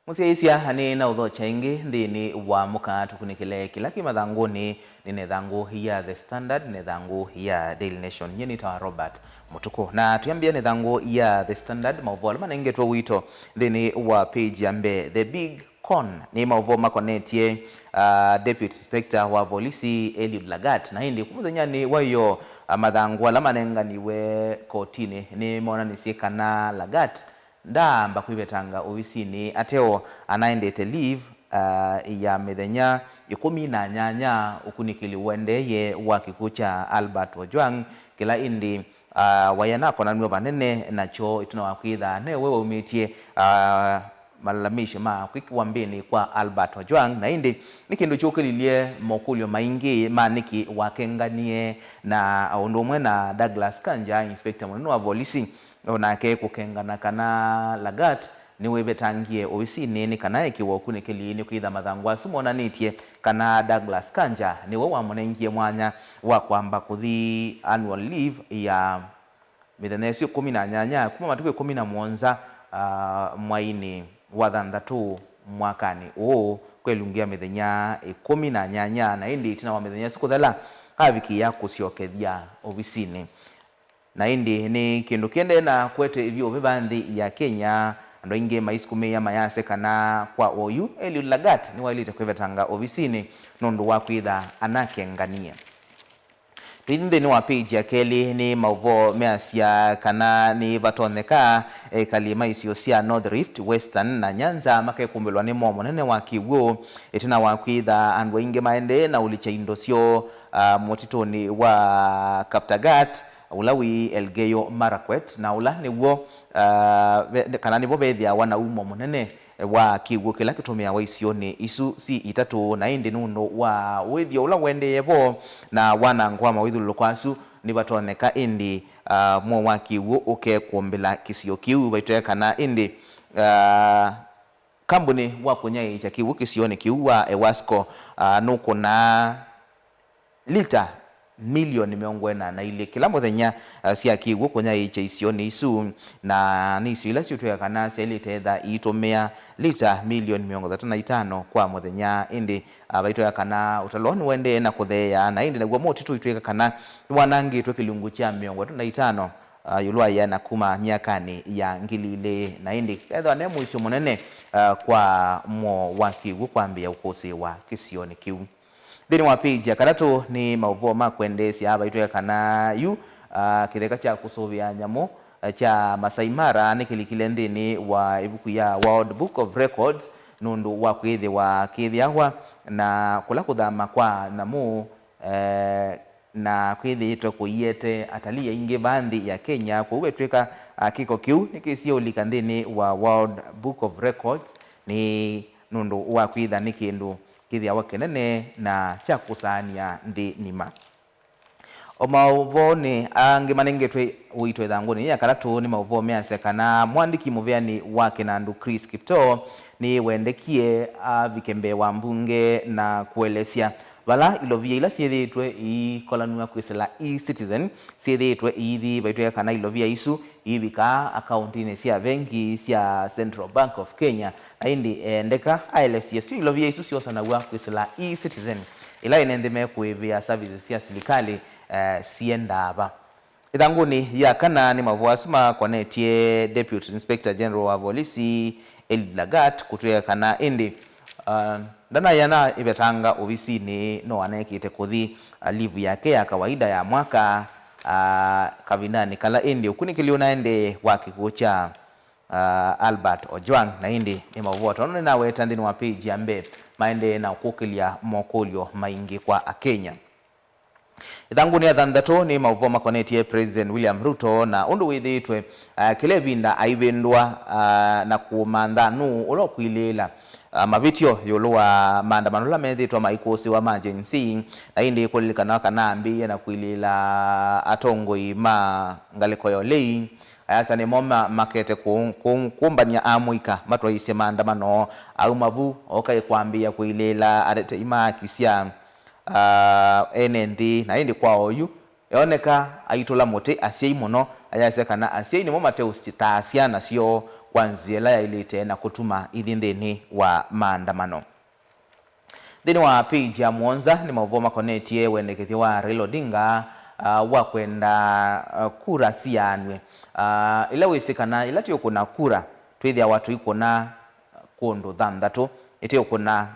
Musiaisia ni na udho chaingi ndini wa muka tukunikile kila kimadhanguni ni nedhangu ya The Standard, nedhangu ya Daily Nation. Nyeni tawa Robert Mutuku. Na tuyambia nedhangu ya The Standard mauvola mana ingetwa wito ndini wa page yambe The Big Con ni mauvo makonetie Deputy Inspector wa Polisi Eliud Lagat na hindi kumuzanya ni wayo madhangu wala manenga niwe kotini ni mona nisieka na Lagat ndamba kwibetanga ovisini ateo anaendete leave ya mithenya 18 ukunikili wendeye wa kikucha Albert Ojwang kila indi wayanako na nyo banene nacho ituna wakwitha ne wewe umitie malalamisho kwiki wambeni kwa Albert Ojwang na indi nikindu chukililie mokulyo maingi maniki wakenganie na undomwe na Douglas Kanja inspector munene wa polisi onake kukengana kana Lagat niwe betangie ovisini ni kana ikiwa kunikeli ni kwitha mathangwa sumona nitie kana Douglas Kanja niwe wamunengie mwanya wa kwamba kuthi annual leave ya mithenesio 18 kuma matuko 17 mwaini wa thanthatu mwakani kwelungia mithenya 18 na indi tina wa mithenya siku thela aviki ya kusiokethia ovisini na indi ni kindu kiende na kwete ivyo vibandhi ya Kenya ando inge maisikume ya mayase kana kwa oyu Eliud Lagat ni walite kwevetanga ovisini nundu wa kwitha anakengania. Tuithinde ni wa page ya keli ni mauvo measia kana ni vatoneka kalima isio sia North Rift, Western na Nyanza makekumbelwa ni momo nene wa kiwo etina wa kwitha andwa inge maende na ulicha indosio motitoni wa Kaptagat ulawi Elgeyo Marakwet na ula niwo kana nibo bethia wana umo munene wa kiwo kila kitumia wa isioni isu si itatu na indi nuno wa withio ula wende yebo na wana ngwama withululo kwasu ni batoneka indi mwo wa kiwo ukekumbila kisio kiu baiteka na indi kambuni wa kunyai cha kiwo kisioni kiu wa Ewasco nuko na lita milioni miongwena na ile kila muthenya sia kiwo kunya icha isioni isu na nisi ila siutweka kana seli tetha itomea lita milioni 35 kwa muthenya indi baitweka kana utaloni wende na kuthea na indi naguo motitu itweka kana wanangi itwe kilungu cha 35 yulwa ya na kuma miakani ya ngilile na indi etha ne muisho munene kwa mo wa kiwo kwambia ukosi wa kisioni kiu. Dini wa page ya karatu ni mauvo makwendesi haba itoya kana yu kitheka cha kusovia nyamo cha Masai Mara ni kilikile ndini wa ibuku ya World Book of Records nundu wa kwithi wa kithiawa na kula kuthama kwa namu na kwithi itwe kuyete atalia inge bandhi ya Kenya kwa uwetweka kiko kiu nikisio likandini wa World Book of Records ni nundu wa kwitha ni kindu kithia wakenene na cha kusania ndi nima omauvo ni angi manengetwe uitwe thanguni ya karatu ni mauvo mease kana mwandiki muveani wake na Andu Chris Kipto ni wendekie vikembe wa mbunge na kuelesia vala ilovia ila siethitwe ikolanua kwisela e-citizen siethitwe ithi baitwe kana ilovia isu ivika akaunti cia benki cia Central Bank of Kenya indi endeka aelesia si ilovia isu siosa na wa kwisela e-citizen ila inendeme kuivia services cia serikali siendaba ithanguni ya kana ni mavwasuma konetie Deputy Inspector General wa Polisi Eliud Lagat kutweka kana indi ndana yana ibetanga ovisini no anekite kuthi livu yake ya kawaida ya mwaka kavinani kala indi ukunikilio naende wa kikucha Albert Ojwang na indi ni mavota none nawe tandini wa page ya mbe maende na ukukilia mokolio maingi kwa Kenya. Ithanguni ya thanthatu ni mauvo makonetie President William Ruto na undu withitwe kilevinda aivindwa na kumanthanu ulo kwilila mavitio yuluwa maandamano la methitwa maikosi wa emergency na indi kulilikana kana ambi na kuilila atongoi ma ngaliko yolei asa ni moma makete kumbanya amuika matwaisye maandamano au mavu okai kwambia kuilila adete ima kisia NND na indi kwa oyu yoneka aitola mote asiai muno ayase kana asiai ni moma teusi taasiana sio wanziela ya ilite na kutuma ithindini wa maandamano. Thini wa page ya Mwanza ni mauvo makonetie wendekethia wa Raila Odinga wa kwenda kura sianwe ila wisikana ila tiyo kuna kura twithia watu ikona kundu thanthatu itiyo kuna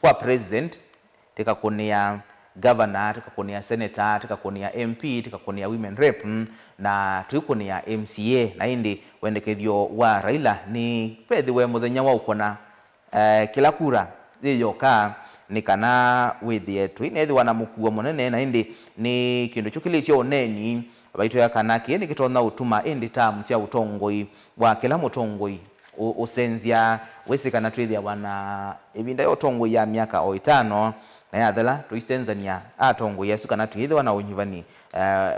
kwa president tikakunia governor tikakunia senator tikakunia MP tikakunia women rep na tuikunia MCA na indi wendekethio wa Raila ni pethiwe muthenya wa ukona kila kura yoka ni kana withie twinethwa wana mukuo munene na indi ni kindu chukilitio oneni baito ya kanaki ni kitona utuma indi tamu cia utongoi wa kila mutongoi usenzia wesikana twithia wana ibinda yo tongoi ya miaka o 5 na yathala tuisenzania atongoi yesu kana twithwa na unyivani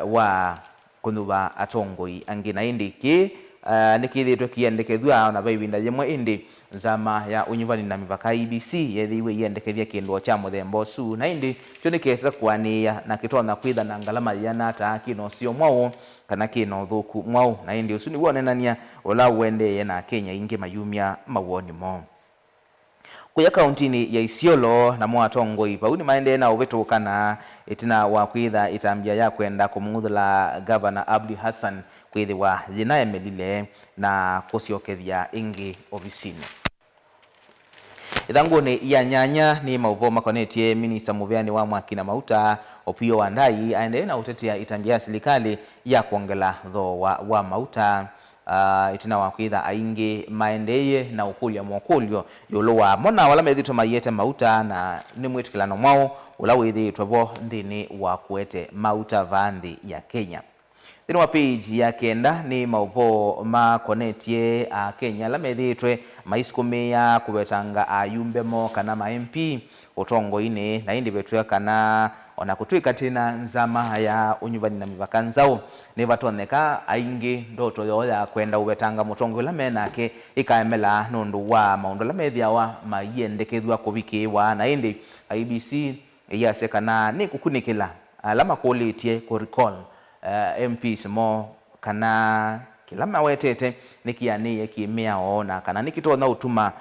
wa kunuba atongoi angina indi ki nikithitwe kiendekethwa na baibinda yemwe indi nzama ya unyivani na mivaka IBC yethiwe yendekethia kindu cha muthembo su na indi tyo nikesa kwania na kitona kwitha na ngalama yana ta kino sio mwao kana kino thuku mwao na indi usu ni wonenania ola wende na Kenya inge mayumia mawoni mo kuya kauntini ya Isiolo na mwatongoi pauni maende na ubeto kana itina wa kwitha itambia ya kwenda kumuthula Governor Abdi Hassan kwithiwa jina emelile na kusiokethia ingi ofisini. Ithanguni ya nyanya ni mauvo makonetie Minister Muveani wa Mwaki na Mauta Opiyo Wandayi aendelee na utetea itambia serikali ya kuongela tho wa Mauta itina wa kwitha aingi maendeye na ukulya mwokulyo yolowa mona wala methito mayete Mauta na ni mwitikilano mwao ula withitwe bo nthini wa kuete Mauta vanthi ya Kenya. Thini wa page ya kenda ni mauvo makonetie Kenya la methitwe maisukumia kubetanga ayumbe mo kana ma MP utongo-ini na indi betwe kana ona kutwika tena nzama ya unyuvani na mivaka nzao ni vatoneka aingi ndoto yo ya kwenda ubetanga mutongo la menake ikaemela nundu wa maundu la methia wa mayendekethwa kubikiwa na indi IBC yasekana ni kukunikila alama kulitie ku recall MPs mo kana kila mawetete nikianie kimiao na kana nikitona utuma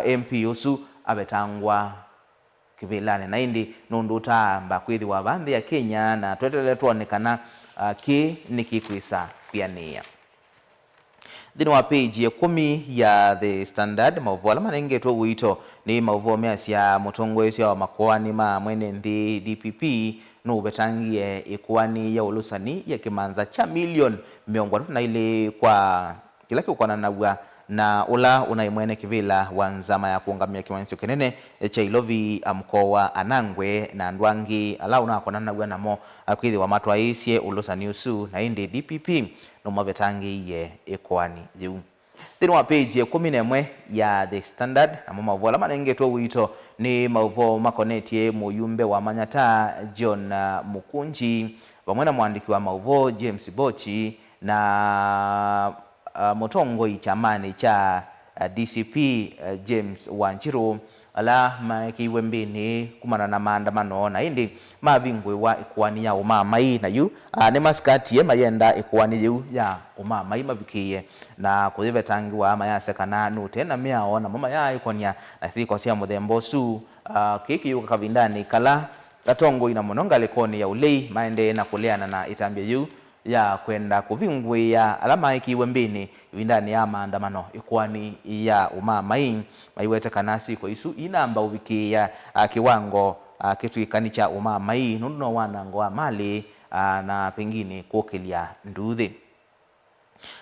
MP usu abetangwa kivilane na indi nundu tamba kwithiwa vanthi ya Kenya na twetele tuonekana ki nikikwisa piania. Thini wa page ya 10 ya The Standard mauvo ala manengetwe wito ni mauvo measia mutongwesi wa makoani ma mwene nthi DPP no betangie ikwani ya ulusani ya kimanza cha milioni 200 kwa kila kikwana na ula unaimwene kivila wa nzama ya kuungamia kiwansi kinene cha Ilovi mkoa Anangwe na Ndwangi ala unakona namo akwithi wa matwa isye ulusani usu na indi DPP no mabetangi ye ikwani yu. Thini wa page ya 11 ya The Standard na mauvo ala manengetwe wito ni mauvo makonetie muyumbe wa Manyata John Mukunji pamwe na mwandiki wa mauvo James Bochi na mutongoi chamani cha DCP James Wanjiru ala makiwe mbini kumana na maandamano na indi mavingwe wa ikwani ya umamai na yu ni maskati mayenda ikwani yu ya umamai mavikiye na kuzive tangi wa mayasekana nutena miao na mama ya ikonia na thiko siya muthembo su kiki yu kakavindani kala katongo ina mononga lekoni ya ulei maende na kuleana na itambia yu ya kwenda kuvingwe ya alama ikiwe mbini windani ya maandamano ikwani ya umamai maiwete kanasi kwa isu inamba ubiki ya kiwango kitu ikani cha umamai nundu wanango wa mali na pengine kuokelia nduthi.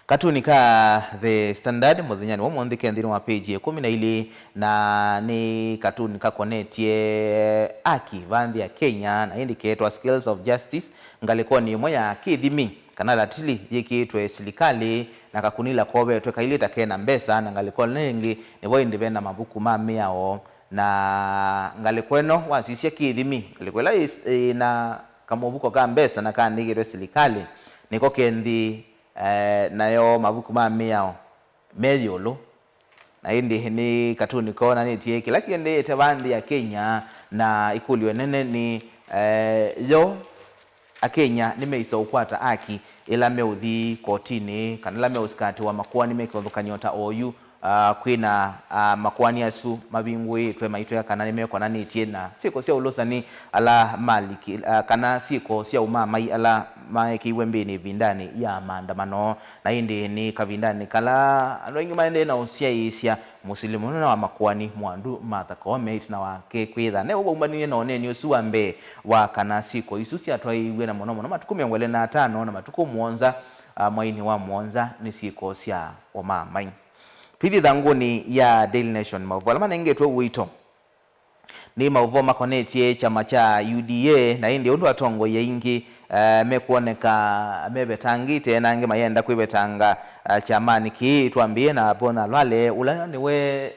Katuni ka The Standard muthenyani wa mwandike ndini wa page ya 12 na ni katuni kakonetie aki vanthi ya Kenya na indicate skills of justice ngalikoni moya kithimi kana latili yikitwe serikali na kakunila kobe tweka ile takena mbesa na ngalikoni nengi nivo indivenda mabuku mamiao na ngalikweno wasisia kithimi ngalikwela na kamubuko ka mbesa na kanigirwe serikali niko kendi nayo mabuku mamiao mediolo na indi ni katuni kona ni tie kila kiende tevanthi ya Kenya na ikuliwe nene ni yo a Kenya nimeiso ukwata aki ila meuthi kotini kana la meuskati wa makwani mekothukanyota oyu kwina makwani asu mabingwi twe maitwe kana nimeko na nitie na siko cia ulosani ala maliki kana siko cia umamai ala maekiwe mbini vindani ya maandamano na indi ni kavindani kala andoingi maende na usia isia musilimu na wa makwani Mwandu Martha Koome itina wake kwitha ne umbanie no ne ni usuambe wa kana siko isu cia twaiwe na mono matuku 25 na matuku muonza mwaini wa muonza ni siko cia umamai Pidi dhanguni ya Daily Nation mauvo alama nengetwe wito ni mauvo makonetie chama cha UDA na indi undu atongo ya ingi mekuoneka mebetangite na nge mayenda kwibetanga chamani ki tuambie na bona lwale ula niwe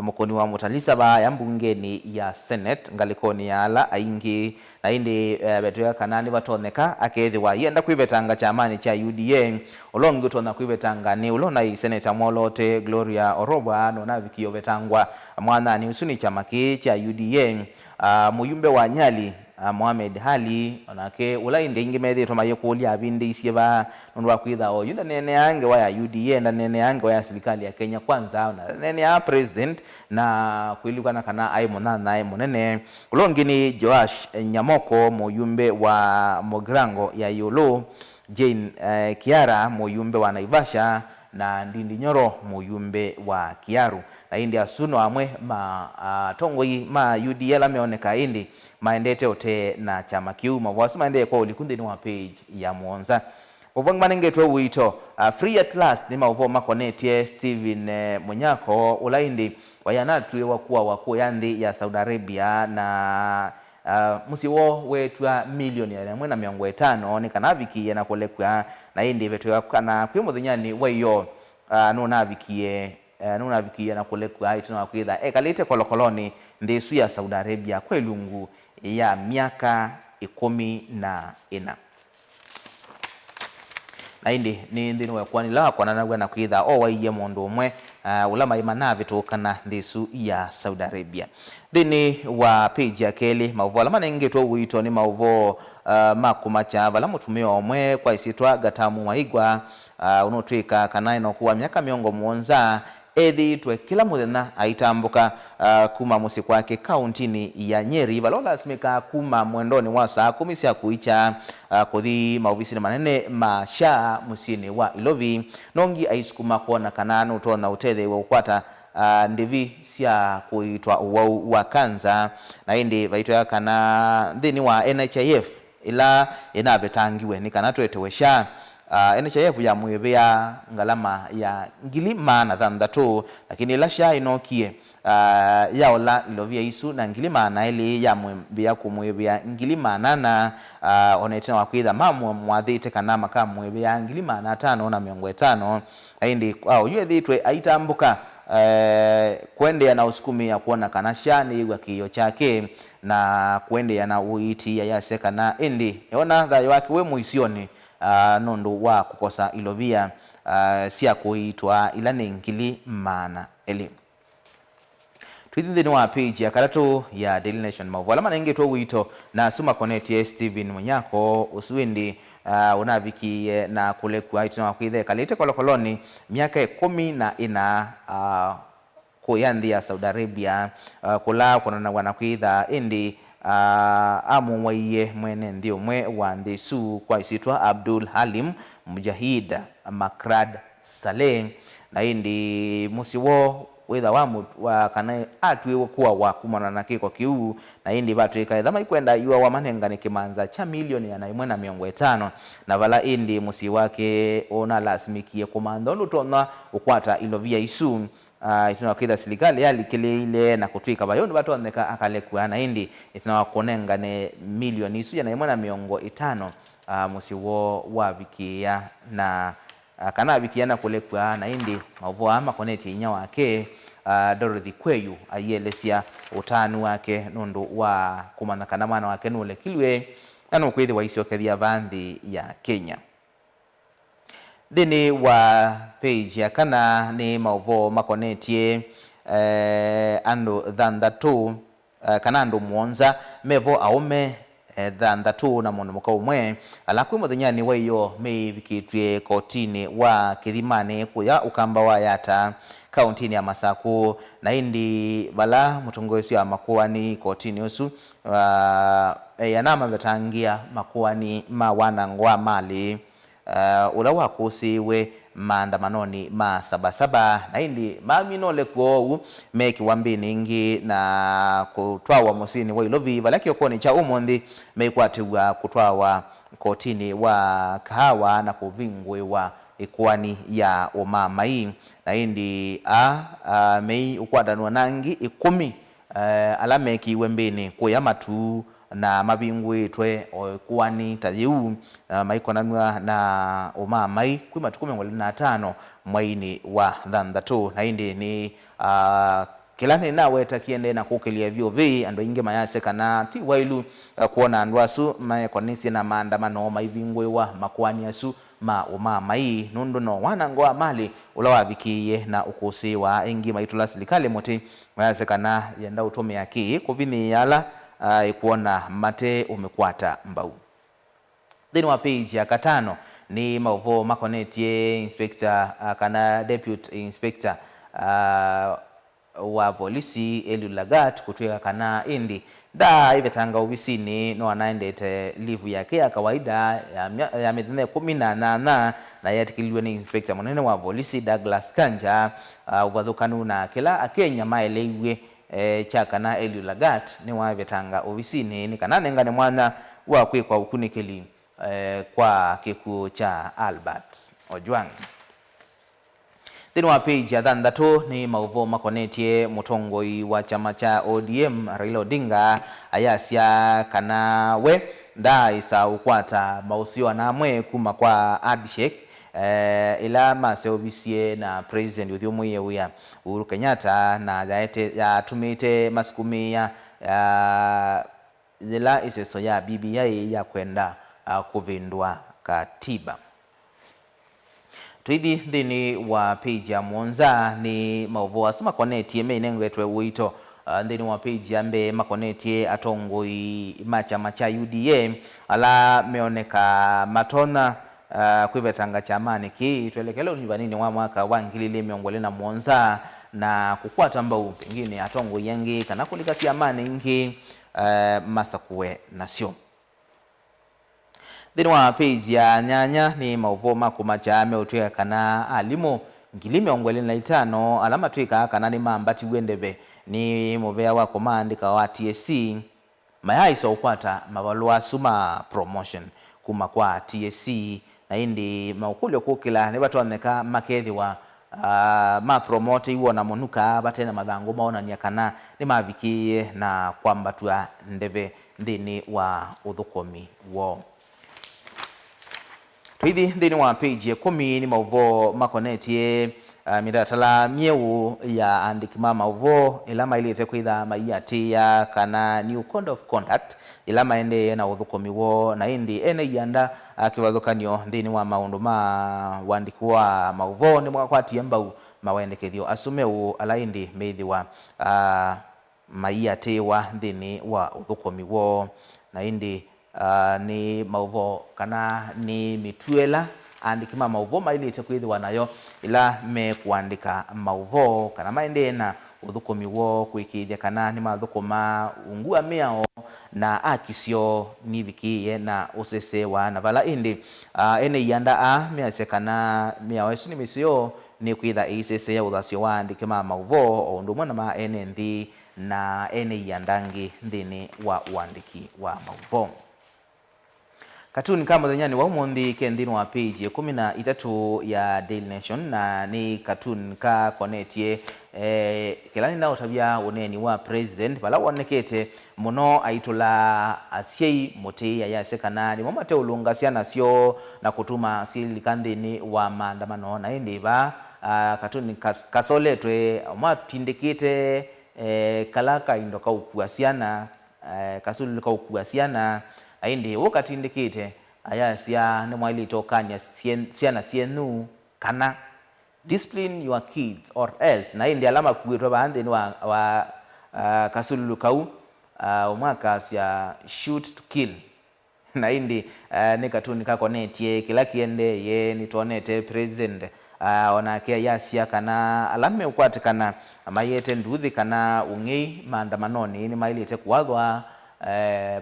mukoni wa mutalisa ba ya mbungeni ya Senate ngalikoni ya ala aingi na indi betuya kanani batoneka akethi wa yenda kwibetanga chamani cha UDA ulongi utona kwibetanga ni ulona i Senator Molote Gloria Orobwa no navikio betangwa mwana ni usuni chamaki cha UDA muyumbe wa Nyali Mohamed Hali onake ulainde ingi methi tomaye kulia abinde isieba nundwa kwitha o yunda nene yange wa UDA na nene yange wa serikali ya Kenya kwanza na nene ya president na kuilikana kana ai monana ai monene ulongi ni Joash Nyamoko muyumbe wa Mogrango ya Yolo Jane Kiara muyumbe wa Naivasha na Ndindi Nyoro muyumbe wa Kiaru na indi asuno amwe tongoi ma UDA la meoneka indi maendete ote na chama kiu mawasi maendete kwa ulikundi ni wa page ya muonza uvongi manengetwe wito free at last ni mauvo makonetie Steven Munyako ulaindi wayanatu wakuwa yandi ya Saudi Arabia na musiwo wetwa milioni ya mwena 500 ni kanavikie na kolekwa na indi vetu kana kwimuthinyani wayo nunavikie na kulekwa ituna kwitha kalite kolokoloni ndisu ya Saudi Arabia kwa ilungu ya miaka 14 na indi ni ndino ya kwani la kwa nanagwa na kwitha waiye mundu umwe ulama imana vitokana ndisu ya Saudi Arabia dini wa page ya keli mauvo alama nengetwa wito ni mauvo makumacha vala mutumio omwe kwa isitwa Gatamu Waigwa unotwika kana ino kuwa miaka 17 ethi twe kila muthenya aitambuka kuma musi kwake kauntini ya Nyeri valola simeka kuma mwendoni wa saa 10 cia kuicha kuthi maofisi manene masha musini wa Ilovi nongi aisukuma kuona kananu utona utele wa ukwata ndivi cia kuitwa uwau wa kanza na indi vaitwa kana thini wa NHIF ila inabetangiwe ni kana twetewesha NHIF ya mwebea ngalama ya ngilima na thandatu lakini lasha inokie yaola Ilovia isu na ngilima na ili ya mwebea kumwebea ngilima nana onetina wakwitha mamu mwathite kana maka mwebea ngilima na 5 na 500 aindi yuethitwe aitambuka kwende na usukumi ya kuona kana shani wa kiyo chake na kwende na uiti ya yaseka na indi yona thayo wake we muisioni nundu wa kukosa Ilovia sia kuitwa ilani ngili mana eli twithini wa page ya karatu ya Daily Nation mavala manengetwa wito na suma connect Steven Munyako uswindi unaviki na kule kuaitwa na kwithe kalite kolokoloni miaka 14 kuyandi ya Saudi Arabia kula kuna wana kwitha indi amu waiye mwene ndio mwe wa ndisu kwa isitwa Abdul Halim Mujahid Makrad Saleh na indi musiwo wetha wamu wa kana atwe kuwa wa kumana na kiko kiu na indi batu ikaitha maikwenda yuwa wa manenga ni kimanza cha milioni ya 150 na vala indi musi wake ona lasimikie komando lutona ukwata Ilovia isu ituna kwitha serikali yali kile ile na kutwika bayondo batu waneka akalekwa na indi ituna konenga ne milioni isu ya 150 musi wo wa vikia na kana vikiana kulekwa na indi mavu ama koneti inya wake Dorothy Kweyu ayelesia utanu wake nundu wa kumana kana mwana wake nule kilwe nanu kwithi wa isio kethia vandhi ya Kenya dini wa page ya kana ni mauvo makonetie andu thandatu kana andu muonza mevo aume thandatu na mundu muka umwe ala kwi muthenyani wa iyo mevikitwe kotini wa Kithimani kuya ukamba wa Yata kauntini ya Masaku na indi bala mutongozi wa makuani kotini usu yanama betangia makuani mawanangwa mali ula wakusiwe maandamanoni ma sabasaba na indi maminole kuowu meki wambini ingi na kutwawa musini wa ilovi balaki okoni cha umundi mekwatiwa kutwawa kotini wa Kahawa na kuvingwe wa ikuani ya umamai na indi mei ukwadanwa nangi 10 alameki wembini kuya matu na mabingwe twe kuani tajiu maikonanwa na umamai kwi matu 15 mwaini wa thandatu na indi ni kilani nawe takiende na kukilia VOV ando inge mayase kana ti wailu kuona andwasu maekonisi na maandamano maivingwe wa makuani yasu ma umamai nundu no wanangwa mali ulawa vikiye na ukusi wa ingi maitula silikali moti mayase kana yenda utome yaki kuvini yala ikuona mate umekwata mbau. Then wa page ya katano ni mauvo makonetie inspector kana deputy inspector wa polisi Eliud Lagat kutoka kana indi da ivetanga ofisini no anaendete livu yake ya kawaida ya mithene 18 na yatikiliwe ni inspector munene wa polisi Douglas Kanja uvathukanu na kila akenya maelewe chaka na Eliud Lagat ni wavetanga ofisini ni kana nengane mwana wa kwa ukunikeli kwa kiku cha Albert Ojwang. Then wa page ya thandatu ni mauvo makonetie mutongoi wa chama cha ODM Raila Odinga ayasia kana we nda isa ukwata mausio na mwe kuma kwa Adshek ila maseobisie na president William Yehuya Uhuru Kenyatta na ya tumite masukumia zila iseso ya BBI ya kwenda kuvindua katiba. Tuithi thini wa page ya Monza ni mauvo asuma konetie meinengwetwe uito thini wa page ya mbe makonetie atongoi machama cha UDA ala meoneka matona kwivetanga chamani ki tuelekele univanini wa mwaka wa 2020 na kukwata mbau pengine atongo yengi kana kulikasi amani ingi Masakuwe nasio. Then wa page ya nyanya ni mauvoma kumacha meutweka kana alimo ngilime ongwele na 5 alama twika kana ni mambati wendebe ni movea wa komandika wa TSC mayaiso ukwata mabalua suma promotion kuma kwa TSC na indi maukulio kukila ni watu waneka makethi wa ma promote iwo na monuka batena madhango maona nyakana ni mavikie na kwamba tuwa ndeve ndini wa udhukomi wo. Tuithi ndini wa page ya 10 ni mauvo makonetie midatala mieu ya andikima mauvo ilama ilite kuidha maiyati ya kana new code of conduct ilama ende na udhukomi wo na indi ene yanda kiwadhukanyo ndini wa maundu ma wandikuwa mauvo ni mwakwati mbau mawendekethio asumeu ala indi meithi wa maiyati wa ndini wa udhukomi wo na indi ni mauvo kana ni mituela andikima mauvo mailite kwithiwa nayo ila me kuandika mauvo kana maende na udhukomi wo kwikithia kana ni mathukuma ungua miao na akisio nivikiye na usesewa na vala indi ene yanda miase kana miao esu ni misio ni kwitha isese ya uthasio wa andikima mauvo ondumwe na ma ene nthi na ene yandangi ndini wa uandiki wa mauvo. Katuni kama zenyani wa umundi kendini wa page 13 ya Daily Nation na ni katuni ka konetie kelani na otabia uneni wa president bala wanekete muno aitula asiei mote ya yasekana ni momate ulungasiana sio na kutuma silikandini wa maandamano na indi ba katuni kasoletwe matindikite kalaka indoka ukuasiana kasulu ka ukuasiana aindi wakati indikite ayasia ne mwaili tokanya siana sienu kana discipline your kids or else na indi alama kuitwa baadhi ni wa kasululu kau umwaka cia shoot to kill na indi ni katuni kakonetie kila kiende ye nitonete president onake yasia kana alame ukwatikana mayete nduthi kana ungei maandamanoni ni mailite kuwathwa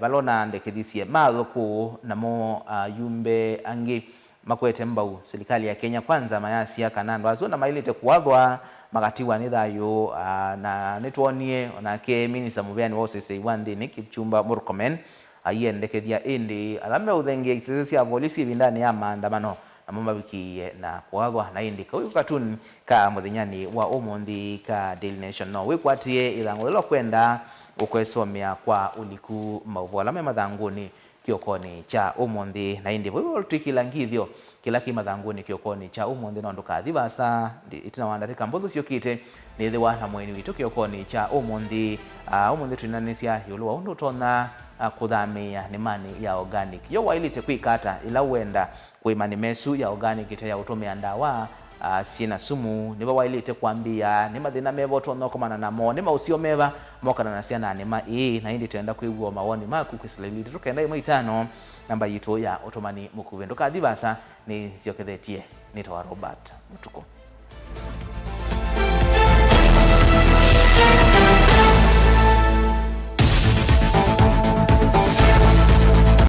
balona ndekithisie mathuku namo yumbe angi makwete mbau serikali ya Kenya Kwanza mayasia kana ndo azona mailite kuwathwa magatiwa ni thayo na nitwonie onake minister mubeani wose seiwandi ni Kipchumba Murkomen ayendekethia indi alame uthengia isese cia polisi bindani ya maandamano na mumba wiki na kuwathwa na indi kwa katuni ka muthinyani wa umundi ka Daily Nation no wikwatie ithangu lilo kwenda ukwesomea kwa uliku mauvu alame mathanguni kiokoni cha umundi na indi bwo tukila ngithio kila kimathanguni kiokoni cha umundi no ndukathi basa itina wandarika mbothu ciokite nithiwa na mweni witu kiokoni cha umundi umundi twinanisia yulu wa undu tona kuthamia nimani ya organic yo wailite kwikata ila wenda kuimani mesu ya organic ite ya utumia ndawa sina sumu niba wailite kwambia ni mathina mevoto no komana namo ni mausio meva mokana na ciana nima na indi tenda kwigwa mawoni maku kwisililite tukenda 5 namba yitu ya utumani mukuve ndukathi basa ni ciokethetie ni Robert Mutuku.